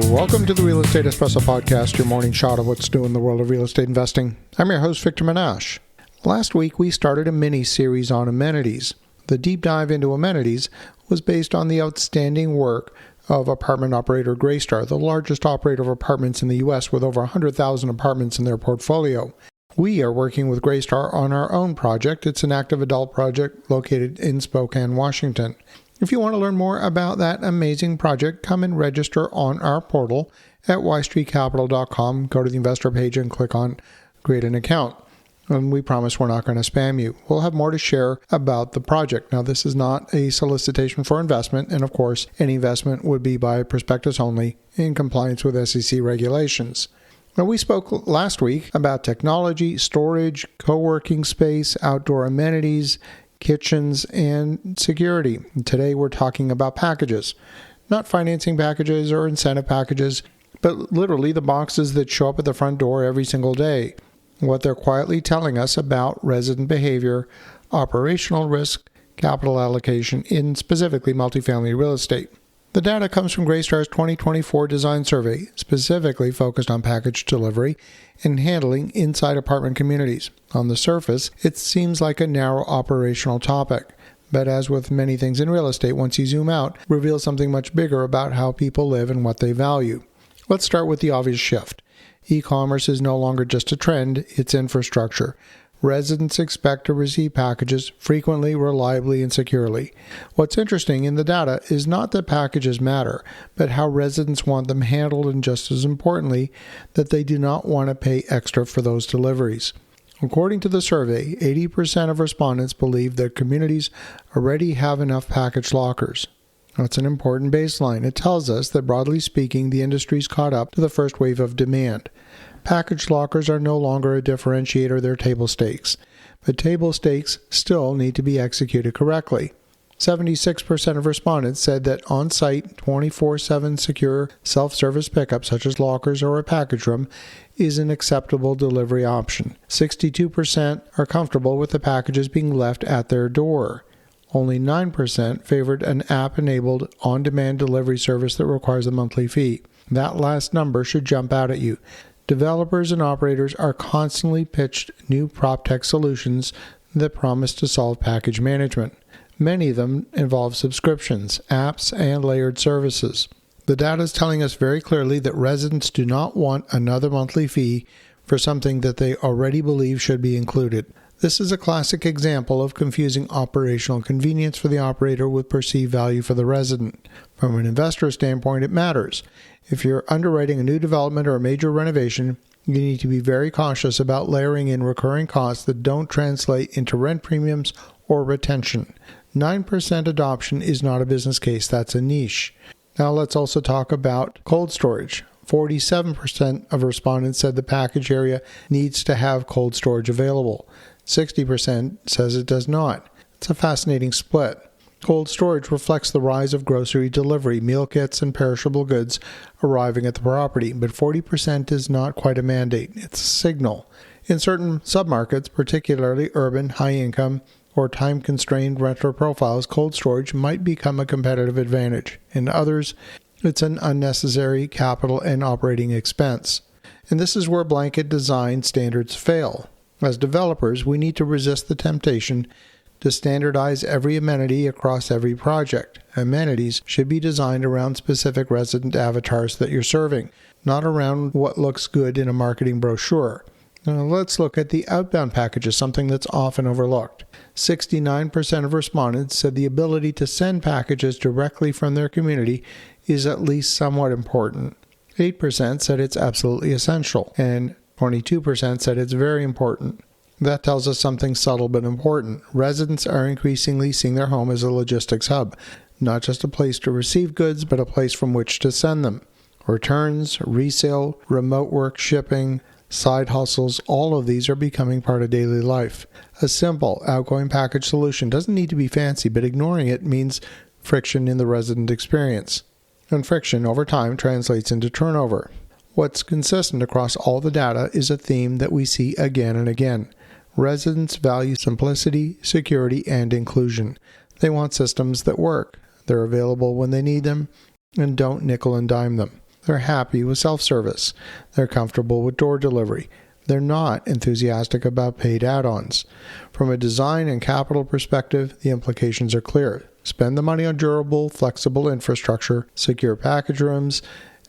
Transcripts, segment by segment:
Welcome to the Real Estate Espresso Podcast, your morning shot of what's new in the world of real estate investing. I'm your host, Victor Menashe. Last week, we started a mini-series on amenities. The deep dive into amenities was based on the outstanding work of apartment operator Greystar, the largest operator of apartments in the U.S. with over 100,000 apartments in their portfolio. We are working with Greystar on our own project. It's an active adult project located in Spokane, Washington. If you want to learn more about that amazing project, come and register on our portal at ystreetcapital.com. Go to the investor page and click on Create an Account. And we promise we're not going to spam you. We'll have more to share about the project. Now, this is not a solicitation for investment, and of course, any investment would be by prospectus only in compliance with SEC regulations. Now, we spoke last week about technology, storage, co-working space, outdoor amenities, kitchens, and security. Today we're talking about packages. Not financing packages or incentive packages, but literally the boxes that show up at the front door every single day. What they're quietly telling us about resident behavior, operational risk, capital allocation in specifically multifamily real estate. The data comes from Greystar's 2024 design survey, specifically focused on package delivery and handling inside apartment communities. On the surface, it seems like a narrow operational topic, but as with many things in real estate, once you zoom out, reveals something much bigger about how people live and what they value. Let's start with the obvious shift. E-commerce is no longer just a trend, it's infrastructure. Residents expect to receive packages frequently, reliably, and securely. What's interesting in the data is not that packages matter, but how residents want them handled, and just as importantly, that they do not want to pay extra for those deliveries. According to the survey, 80% of respondents believe their communities already have enough package lockers. That's an important baseline. It tells us that, broadly speaking, the industry's caught up to the first wave of demand. Package lockers are no longer a differentiator, they're table stakes. But table stakes still need to be executed correctly. 76% of respondents said that on-site, 24/7 secure self-service pickup, such as lockers or a package room, is an acceptable delivery option. 62% are comfortable with the packages being left at their door. Only 9% favored an app-enabled on-demand delivery service that requires a monthly fee. That last number should jump out at you. Developers and operators are constantly pitched new PropTech solutions that promise to solve package management. Many of them involve subscriptions, apps, and layered services. The data is telling us very clearly that residents do not want another monthly fee for something that they already believe should be included. This is a classic example of confusing operational convenience for the operator with perceived value for the resident. From an investor standpoint, it matters. If you're underwriting a new development or a major renovation, you need to be very cautious about layering in recurring costs that don't translate into rent premiums or retention. 9% adoption is not a business case, that's a niche. Now let's also talk about cold storage. 47% of respondents said the package area needs to have cold storage available. 60% says it does not. It's a fascinating split. Cold storage reflects the rise of grocery delivery, meal kits, and perishable goods arriving at the property, but 40% is not quite a mandate. It's a signal. In certain submarkets, particularly urban, high-income, or time-constrained renter profiles, cold storage might become a competitive advantage. In others, it's an unnecessary capital and operating expense. And this is where blanket design standards fail. As developers, we need to resist the temptation to standardize every amenity across every project. Amenities should be designed around specific resident avatars that you're serving, not around what looks good in a marketing brochure. Now, let's look at the outbound packages, something that's often overlooked. 69% of respondents said the ability to send packages directly from their community is at least somewhat important. 8% said it's absolutely essential, and 22% said it's very important. That tells us something subtle but important. Residents are increasingly seeing their home as a logistics hub, not just a place to receive goods, but a place from which to send them. Returns, resale, remote work, shipping, side hustles, all of these are becoming part of daily life. A simple outgoing package solution doesn't need to be fancy, but ignoring it means friction in the resident experience. And friction over time translates into turnover. What's consistent across all the data is a theme that we see again and again. Residents value simplicity, security, and inclusion. They want systems that work. They're available when they need them, and don't nickel and dime them. They're happy with self-service. They're comfortable with door delivery. They're not enthusiastic about paid add-ons. From a design and capital perspective, the implications are clear. Spend the money on durable, flexible infrastructure, secure package rooms,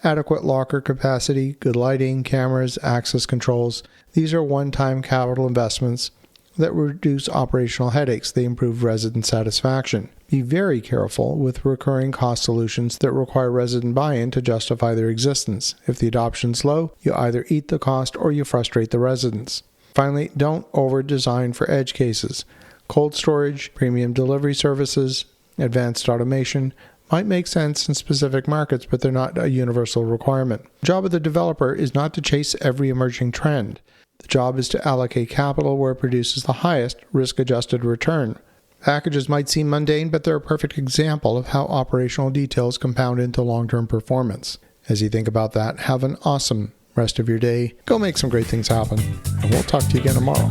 adequate locker capacity, good lighting, cameras, access controls. These are one-time capital investments that reduce operational headaches. They improve resident satisfaction. Be very careful with recurring cost solutions that require resident buy-in to justify their existence. If the adoption's low, you either eat the cost or you frustrate the residents. Finally, don't over-design for edge cases. Cold storage, premium delivery services, advanced automation might make sense in specific markets, but they're not a universal requirement. The job of the developer is not to chase every emerging trend. The job is to allocate capital where it produces the highest risk-adjusted return. Packages might seem mundane, but they're a perfect example of how operational details compound into long-term performance. As you think about that, have an awesome rest of your day. Go make some great things happen, and we'll talk to you again tomorrow.